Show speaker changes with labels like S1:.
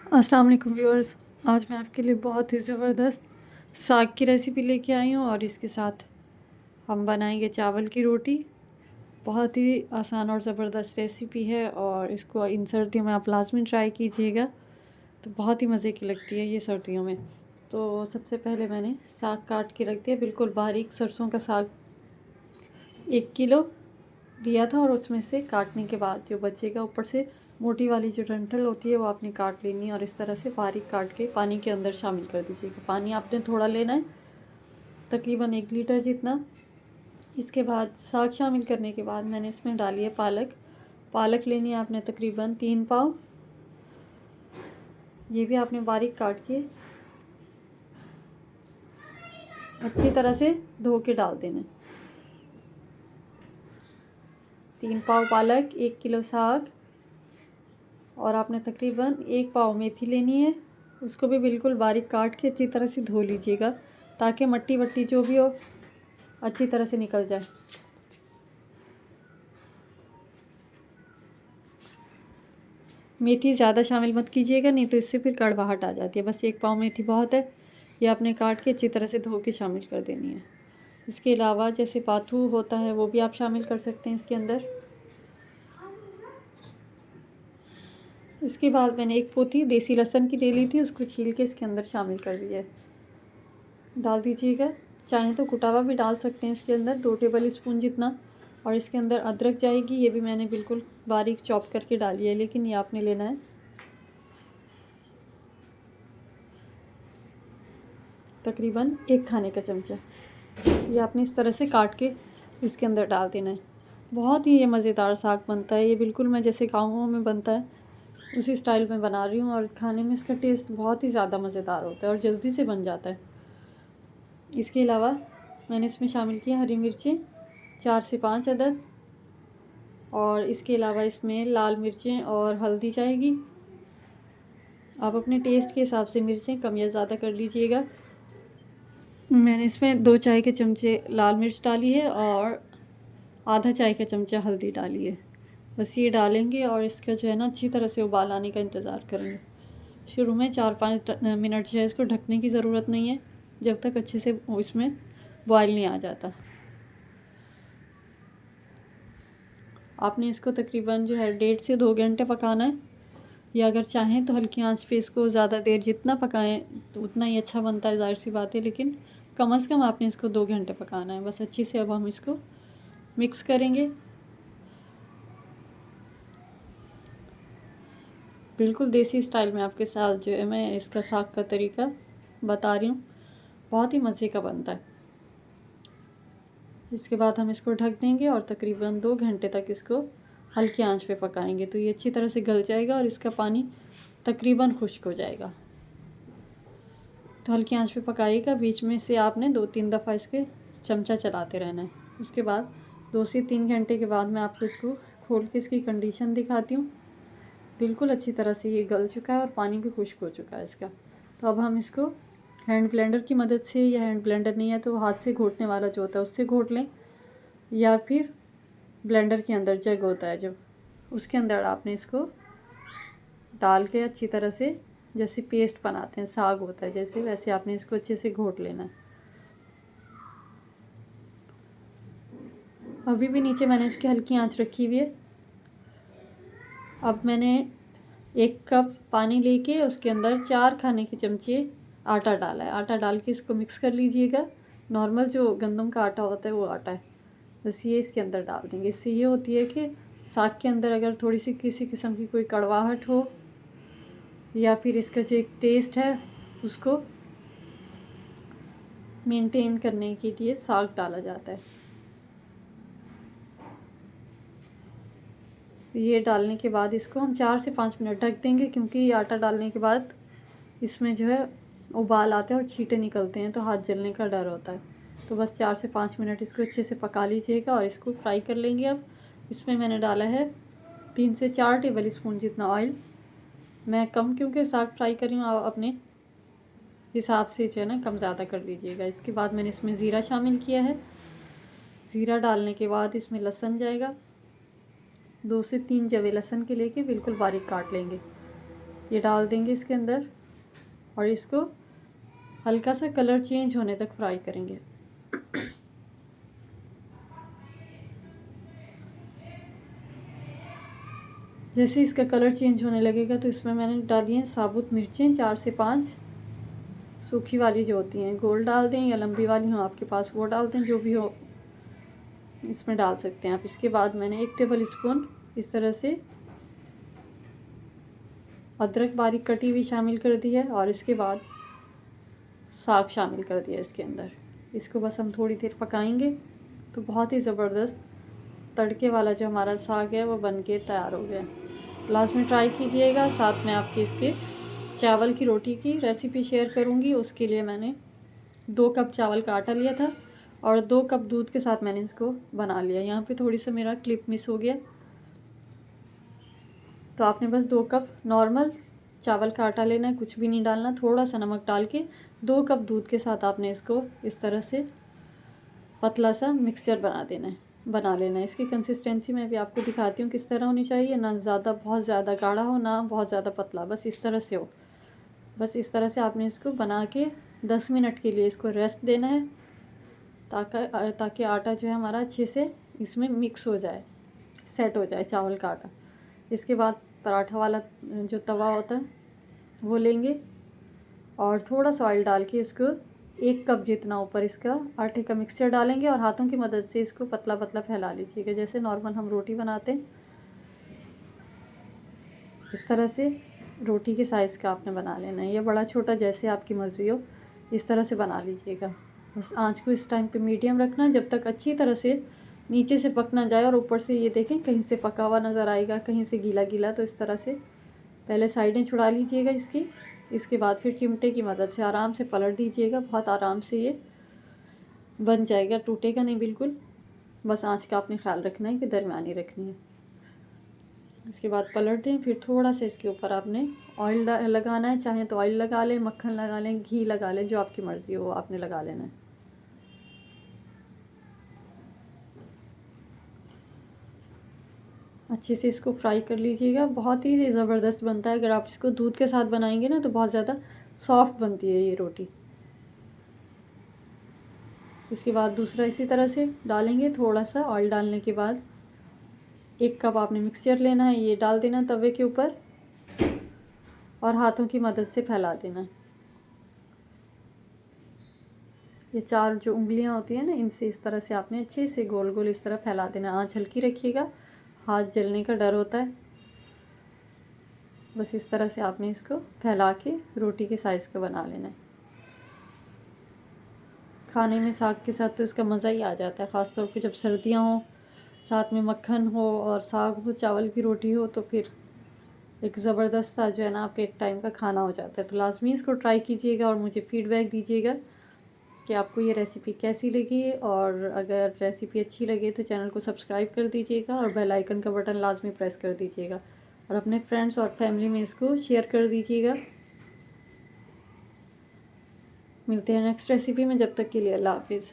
S1: अस्सलाम वालेकुम व्यूअर्स। आज मैं आपके लिए बहुत ही ज़बरदस्त साग की रेसिपी लेके आई हूँ और इसके साथ हम बनाएंगे चावल की रोटी। बहुत ही आसान और ज़बरदस्त रेसिपी है और इसको इन सर्दियों में आप लाजमी ट्राई कीजिएगा। तो बहुत ही मज़े की लगती है ये सर्दियों में। तो सबसे पहले मैंने साग काट के रख दिया, बिल्कुल बारीक सरसों का साग 1 किलो लिया था और उसमें से काटने के बाद जो बचेगा ऊपर से मोटी वाली जो डंठल होती है वो आपने काट लेनी है और इस तरह से बारीक काट के पानी के अंदर शामिल कर दीजिएगा। पानी आपने थोड़ा लेना है, तकरीबन 1 लीटर जितना। इसके बाद साग शामिल करने के बाद मैंने इसमें डाली है पालक। पालक लेनी है आपने तकरीबन 3 पाव। ये भी आपने बारीक काट के अच्छी तरह से धो के डाल देना। 3 पाव पालक, 1 किलो साग और आपने तकरीबन 1 पाव मेथी लेनी है। उसको भी बिल्कुल बारीक काट के अच्छी तरह से धो लीजिएगा ताकि मट्टी वट्टी जो भी हो अच्छी तरह से निकल जाए। मेथी ज़्यादा शामिल मत कीजिएगा, नहीं तो इससे फिर कड़वाहट आ जाती है। बस 1 पाव मेथी बहुत है। ये आपने काट के अच्छी तरह से धो के शामिल कर देनी है। इसके अलावा जैसे पाथू होता है वो भी आप शामिल कर सकते हैं इसके अंदर। इसके बाद मैंने 1 पोथी देसी लहसुन की ले ली थी, उसको छील के इसके अंदर शामिल कर दिया है। डाल दीजिएगा। चाहें तो कुटा हुआ भी डाल सकते हैं इसके अंदर, 2 टेबल स्पून जितना। और इसके अंदर अदरक जाएगी, ये भी मैंने बिल्कुल बारीक चॉप करके डाली है, लेकिन ये आपने लेना है तकरीबन 1 खाने का चमचा। ये आपने इस तरह से काट के इसके अंदर डाल देना है। बहुत ही ये मज़ेदार साग बनता है। ये बिल्कुल मैं जैसे गाँवों में बनता है उसी स्टाइल में बना रही हूँ और खाने में इसका टेस्ट बहुत ही ज़्यादा मज़ेदार होता है और जल्दी से बन जाता है। इसके अलावा मैंने इसमें शामिल किया हरी मिर्चें 4 से 5 अदद और इसके अलावा इसमें लाल मिर्चें और हल्दी जाएगी। आप अपने टेस्ट के हिसाब से मिर्चें कम या ज़्यादा कर लीजिएगा। मैंने इसमें 2 चाय के चमचे लाल मिर्च डाली है और आधा चाय का चमचा हल्दी डाली है। बस ये डालेंगे और इसका जो है ना अच्छी तरह से उबाल आने का इंतज़ार करेंगे। शुरू में 4-5 मिनट जो है इसको ढकने की ज़रूरत नहीं है, जब तक अच्छे से इसमें बॉयल नहीं आ जाता। आपने इसको तकरीबन जो है 1.5 से 2 घंटे पकाना है, या अगर चाहें तो हल्की आंच पे इसको ज़्यादा देर जितना पकाएं तो उतना ही अच्छा बनता है, ज़ाहिर सी बात है। लेकिन कम से कम आपने इसको 2 घंटे पकाना है बस। अच्छे से अब हम इसको मिक्स करेंगे। बिल्कुल देसी स्टाइल में आपके साथ जो है मैं इसका साग का तरीका बता रही हूँ, बहुत ही मज़े का बनता है। इसके बाद हम इसको ढक देंगे और तकरीबन 2 घंटे तक इसको हल्की आंच पे पकाएंगे, तो ये अच्छी तरह से गल जाएगा और इसका पानी तकरीबन खुश्क हो जाएगा। तो हल्की आंच पे पकाइएगा, बीच में से आपने 2-3 दफ़ा इसके चमचा चलाते रहना है। उसके बाद 2 से 3 घंटे के बाद मैं आपको इसको खोल के इसकी कंडीशन दिखाती हूँ। बिल्कुल अच्छी तरह से ये गल चुका है और पानी भी खुश्क हो चुका है इसका। तो अब हम इसको हैंड ब्लेंडर की मदद से, या हैंड ब्लेंडर नहीं है तो हाथ से घोटने वाला जो होता है उससे घोट लें, या फिर ब्लेंडर के अंदर जग होता है जो, उसके अंदर आपने इसको डाल के अच्छी तरह से जैसे पेस्ट बनाते हैं, साग होता है जैसे, वैसे आपने इसको अच्छे से घोट लेना है। अभी भी नीचे मैंने इसकी हल्की आंच रखी हुई है। अब मैंने 1 कप पानी लेके उसके अंदर 4 खाने के चमचे आटा डाला है। आटा डाल के इसको मिक्स कर लीजिएगा। नॉर्मल जो गंदम का आटा होता है वो आटा है, बस ये इसके अंदर डाल देंगे। इससे ये होती है कि साग के अंदर अगर थोड़ी सी किसी किस्म की कोई कड़वाहट हो या फिर इसका जो एक टेस्ट है उसको मेंटेन करने के लिए साग डाला जाता है। ये डालने के बाद इसको हम 4 से 5 मिनट ढक देंगे, क्योंकि ये आटा डालने के बाद इसमें जो है उबाल आते हैं और छींटे निकलते हैं तो हाथ जलने का डर होता है। तो बस 4 से 5 मिनट इसको अच्छे से पका लीजिएगा और इसको फ्राई कर लेंगे। अब इसमें मैंने डाला है 3 से 4 टेबल स्पून जितना ऑयल। मैं कम क्योंकि साग फ्राई कर रही हूँ, आप अपने हिसाब से जो है ना कम ज़्यादा कर लीजिएगा। इसके बाद मैंने इसमें ज़ीरा शामिल किया है। ज़ीरा डालने के बाद इसमें लहसुन जाएगा। 2 से 3 जवे लहसुन के लेके बिल्कुल बारीक काट लेंगे। ये डाल देंगे इसके अंदर और इसको हल्का सा कलर चेंज होने तक फ्राई करेंगे। जैसे इसका कलर चेंज होने लगेगा तो इसमें मैंने डाली हैं साबुत मिर्चें 4 से 5, सूखी वाली जो होती हैं, गोल डाल दें या लंबी वाली हो आपके पास वो डाल दें, जो भी हो इसमें डाल सकते हैं आप। इसके बाद मैंने 1 टेबल स्पून इस तरह से अदरक बारीक कटी हुई शामिल कर दी है और इसके बाद साग शामिल कर दिया इसके अंदर। इसको बस हम थोड़ी देर पकाएंगे तो बहुत ही ज़बरदस्त तड़के वाला जो हमारा साग है वो बन के तैयार हो गया। लास्ट में ट्राई कीजिएगा। साथ में आपके इसके चावल की रोटी की रेसिपी शेयर करूंगी। उसके लिए मैंने 2 कप चावल का आटा लिया था और 2 कप दूध के साथ मैंने इसको बना लिया। यहाँ पे थोड़ी सा मेरा क्लिप मिस हो गया, तो आपने बस 2 कप नॉर्मल चावल का आटा लेना है, कुछ भी नहीं डालना। थोड़ा सा नमक डाल के 2 कप दूध के साथ आपने इसको इस तरह से पतला सा मिक्सचर बना लेना है। इसकी कंसिस्टेंसी मैं भी आपको दिखाती हूँ किस तरह होनी चाहिए, ना ज़्यादा बहुत ज़्यादा गाढ़ा हो ना बहुत ज़्यादा पतला, बस इस तरह से हो। बस इस तरह से आपने इसको बना के 10 मिनट के लिए इसको रेस्ट देना है ताकि आटा जो है हमारा अच्छे से इसमें मिक्स हो जाए, सेट हो जाए चावल का आटा। इसके बाद पराठा वाला जो तवा होता है वो लेंगे और थोड़ा सा ऑयल डाल के इसको 1 कप जितना ऊपर इसका आटे का मिक्सचर डालेंगे और हाथों की मदद से इसको पतला पतला फैला लीजिएगा, जैसे नॉर्मल हम रोटी बनाते हैं इस तरह से रोटी के साइज़ का आपने बना लेना है, या बड़ा छोटा जैसे आपकी मर्ज़ी हो इस तरह से बना लीजिएगा। बस आंच को इस टाइम पे मीडियम रखना जब तक अच्छी तरह से नीचे से पक ना जाए और ऊपर से ये देखें कहीं से पका हुआ नज़र आएगा, कहीं से गीला गीला। तो इस तरह से पहले साइडें छुड़ा लीजिएगा इसकी। इसके बाद फिर चिमटे की मदद से आराम से पलट दीजिएगा, बहुत आराम से ये बन जाएगा, टूटेगा नहीं बिल्कुल। बस आंच का आपने ख्याल रखना है कि दरमियानी रखनी है। इसके बाद पलट दें, फिर थोड़ा सा इसके ऊपर आपने ऑयल लगाना है, चाहे तो ऑयल लगा लें, मक्खन लगा लें, घी लगा लें, जो आपकी मर्ज़ी हो आपने लगा लेना है। अच्छे से इसको फ्राई कर लीजिएगा, बहुत ही ज़बरदस्त बनता है। अगर आप इसको दूध के साथ बनाएंगे ना तो बहुत ज़्यादा सॉफ्ट बनती है ये रोटी। इसके बाद दूसरा इसी तरह से डालेंगे। थोड़ा सा ऑयल डालने के बाद 1 कप आपने मिक्सचर लेना है, ये डाल देना तवे के ऊपर और हाथों की मदद से फैला देना। ये 4 जो उंगलियां होती हैं ना, इनसे इस तरह से आपने अच्छे से गोल गोल इस तरह फैला देना। आंच हल्की रखिएगा, हाथ जलने का डर होता है। बस इस तरह से आपने इसको फैला के रोटी के साइज़ का बना लेना है। खाने में साग के साथ तो इसका मज़ा ही आ जाता है, ख़ास तौर पे जब सर्दियाँ हों, साथ में मक्खन हो और साग हो, चावल की रोटी हो, तो फिर एक ज़बरदस्त सा जो है ना आपके एक टाइम का खाना हो जाता है। तो लाज़मी इसको ट्राई कीजिएगा और मुझे फ़ीडबैक दीजिएगा कि आपको ये रेसिपी कैसी लगी। और अगर रेसिपी अच्छी लगे तो चैनल को सब्सक्राइब कर दीजिएगा और बेल आइकन का बटन लाज़मी प्रेस कर दीजिएगा और अपने फ्रेंड्स और फैमिली में इसको शेयर कर दीजिएगा। मिलते हैं नेक्स्ट रेसिपी में, जब तक के लिए अल्लाह हाफिज़।